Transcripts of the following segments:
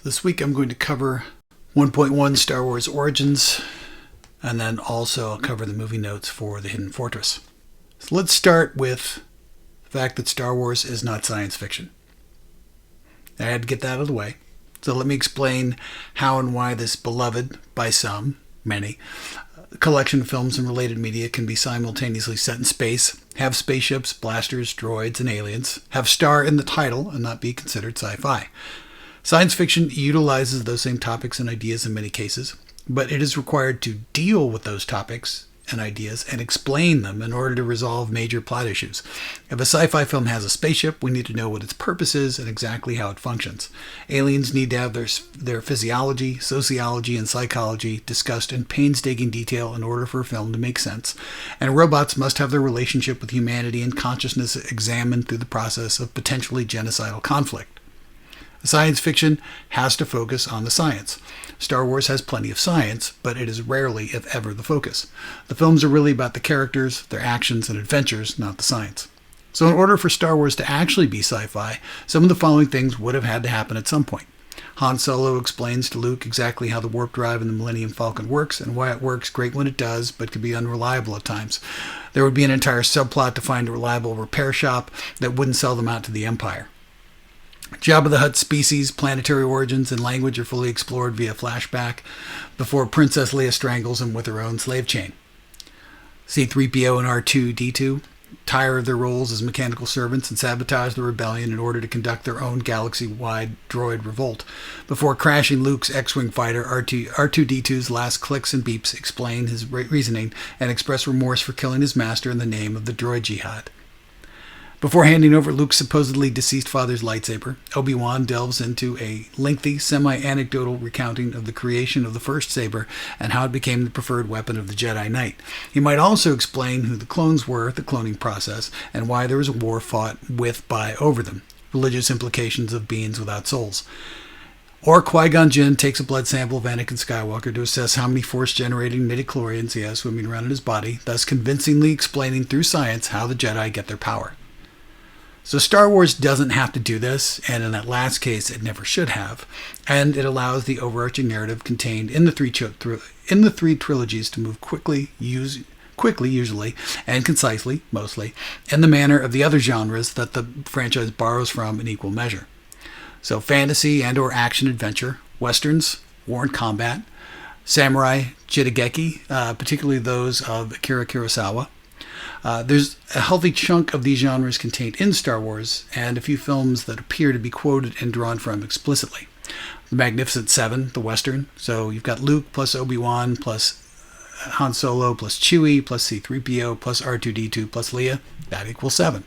This week I'm going to cover 1.1 Star Wars Origins, and then also I'll cover the movie notes for The Hidden Fortress. So let's start with the fact that Star Wars is not science fiction. I had to get that out of the way. So let me explain how and why this beloved, by some, many, collection of films and related media can be simultaneously set in space, have spaceships, blasters, droids, and aliens, have star in the title, and not be considered sci-fi. Science fiction utilizes those same topics and ideas in many cases, but it is required to deal with those topics and ideas and explain them in order to resolve major plot issues. If a sci-fi film has a spaceship, we need to know what its purpose is and exactly how it functions. Aliens need to have their physiology, sociology, and psychology discussed in painstaking detail in order for a film to make sense. And robots must have their relationship with humanity and consciousness examined through the process of potentially genocidal conflict. Science fiction has to focus on the science. Star Wars has plenty of science, but it is rarely, if ever, the focus. The films are really about the characters, their actions, and adventures, not the science. So in order for Star Wars to actually be sci-fi, some of the following things would have had to happen at some point. Han Solo explains to Luke exactly how the warp drive in the Millennium Falcon works and why it works great when it does, but can be unreliable at times. There would be an entire subplot to find a reliable repair shop that wouldn't sell them out to the Empire. Jabba the Hutt's species, planetary origins, and language are fully explored via flashback before Princess Leia strangles him with her own slave chain. C-3PO and R2-D2 tire of their roles as mechanical servants and sabotage the rebellion in order to conduct their own galaxy-wide droid revolt. Before crashing Luke's X-Wing fighter, R2-D2's last clicks and beeps explain his reasoning and express remorse for killing his master in the name of the droid jihad. Before handing over Luke's supposedly deceased father's lightsaber, Obi-Wan delves into a lengthy, semi-anecdotal recounting of the creation of the first saber and how it became the preferred weapon of the Jedi Knight. He might also explain who the clones were, the cloning process, and why there was a war fought with, by, over them, religious implications of beings without souls. Or Qui-Gon Jinn takes a blood sample of Anakin Skywalker to assess how many force-generating midichlorians he has swimming around in his body, thus convincingly explaining through science how the Jedi get their power. So Star Wars doesn't have to do this, and in that last case, it never should have, and it allows the overarching narrative contained in the three trilogies to move quickly usually, and concisely, mostly, in the manner of the other genres that the franchise borrows from in equal measure. So fantasy and or action-adventure, westerns, war and combat, samurai, jittageki, particularly those of Akira Kurosawa. There's a healthy chunk of these genres contained in Star Wars, and a few films that appear to be quoted and drawn from explicitly. The Magnificent Seven, the Western. So you've got Luke plus Obi-Wan plus Han Solo plus Chewie plus C-3PO plus R2-D2 plus Leia. That equals 7.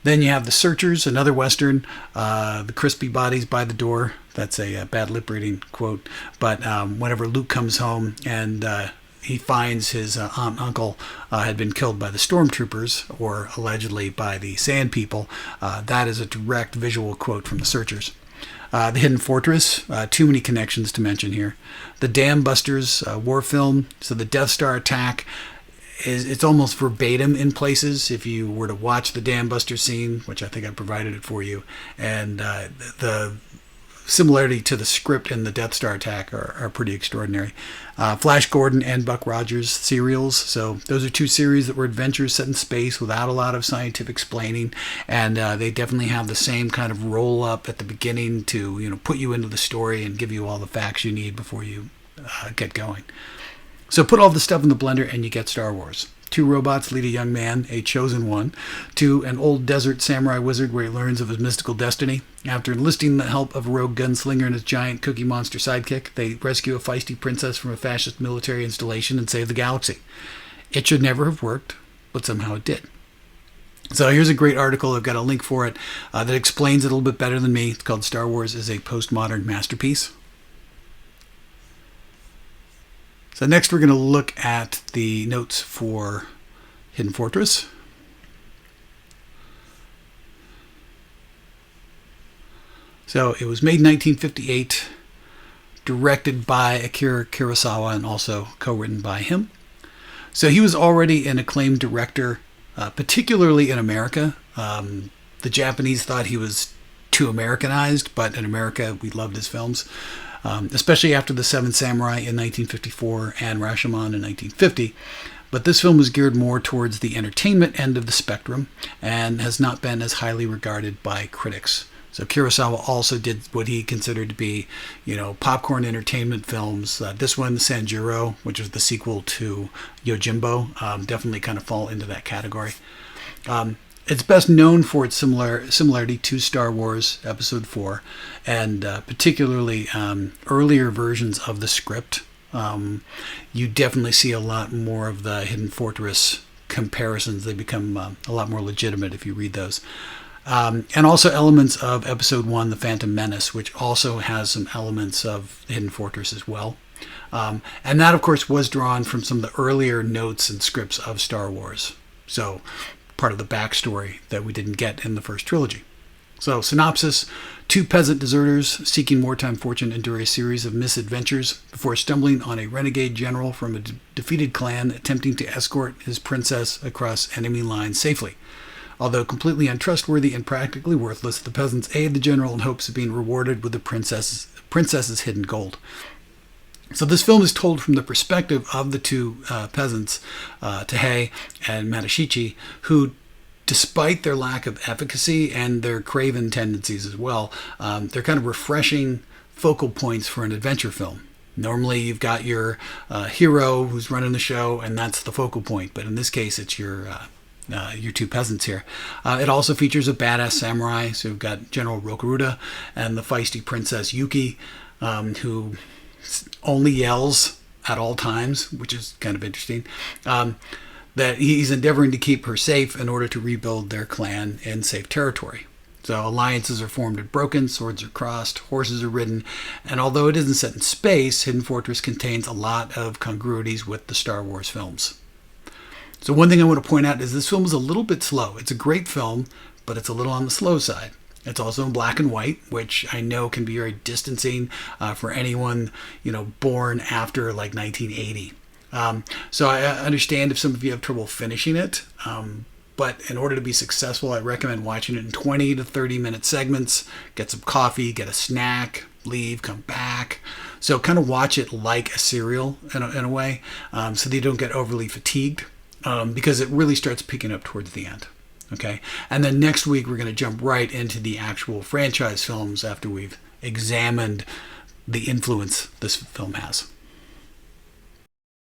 Then you have The Searchers, another Western. The Crispy Bodies by the Door. That's a bad lip reading quote. But whenever Luke comes home and he finds his aunt and uncle had been killed by the stormtroopers, or allegedly by the Sand People. That is a direct visual quote from The Searchers. The Hidden Fortress, too many connections to mention here. The Dam Busters war film, so the Death Star attack, it's almost verbatim in places if you were to watch the Dam Buster scene, which I think I provided it for you, and the similarity to the script in the Death Star attack are pretty extraordinary. Flash Gordon and Buck Rogers serials. So those are two series that were adventures set in space without a lot of scientific explaining, and they definitely have the same kind of roll up at the beginning to put you into the story and give you all the facts you need before you get going. So put all this stuff in the blender and you get Star Wars. 2 robots lead a young man, a chosen one, to an old desert samurai wizard where he learns of his mystical destiny. After enlisting the help of a rogue gunslinger and his giant cookie monster sidekick, they rescue a feisty princess from a fascist military installation and save the galaxy. It should never have worked, but somehow it did. So here's a great article. I've got a link for it that explains it a little bit better than me. It's called Star Wars is a Postmodern Masterpiece. So next we're going to look at the notes for Hidden Fortress. So it was made in 1958, directed by Akira Kurosawa and also co-written by him. So he was already an acclaimed director, particularly in America. The Japanese thought he was too Americanized, but in America we loved his films, especially after The Seven Samurai in 1954 and Rashomon in 1950. But this film was geared more towards the entertainment end of the spectrum and has not been as highly regarded by critics. So Kurosawa also did what he considered to be, popcorn entertainment films. This one, Sanjuro, which was the sequel to Yojimbo, definitely kind of fall into that category. It's best known for its similarity to Star Wars Episode 4, and particularly earlier versions of the script. You definitely see a lot more of the Hidden Fortress comparisons. They become a lot more legitimate if you read those. And also elements of Episode 1, The Phantom Menace, which also has some elements of Hidden Fortress as well. And that, of course, was drawn from some of the earlier notes and scripts of Star Wars. So part of the backstory that we didn't get in the first trilogy. So, synopsis: two peasant deserters seeking wartime fortune endure a series of misadventures before stumbling on a renegade general from a defeated clan attempting to escort his princess across enemy lines safely. Although completely untrustworthy and practically worthless, the peasants aid the general in hopes of being rewarded with the princess's hidden gold. So this film is told from the perspective of the two peasants, Tahei and Matashichi, who, despite their lack of efficacy and their craven tendencies as well, they're kind of refreshing focal points for an adventure film. Normally you've got your hero who's running the show, and that's the focal point. But in this case, it's your two peasants here. It also features a badass samurai. So you've got General Rokuruda and the feisty Princess Yuki, who only yells at all times, which is kind of interesting. That he's endeavoring to keep her safe in order to rebuild their clan in safe territory. So alliances are formed and broken, swords are crossed, horses are ridden, and although it isn't set in space, Hidden Fortress contains a lot of congruities with the Star Wars films. So one thing I want to point out is this film is a little bit slow. It's a great film, but it's a little on the slow side. It's also in black and white, which I know can be very distancing for anyone, born after like 1980. So I understand if some of you have trouble finishing it, but in order to be successful, I recommend watching it in 20 to 30-minute segments. Get some coffee, get a snack, leave, come back. So kind of watch it like a serial in a way, so that you don't get overly fatigued, because it really starts picking up towards the end. Okay, and then next week we're going to jump right into the actual franchise films after we've examined the influence this film has.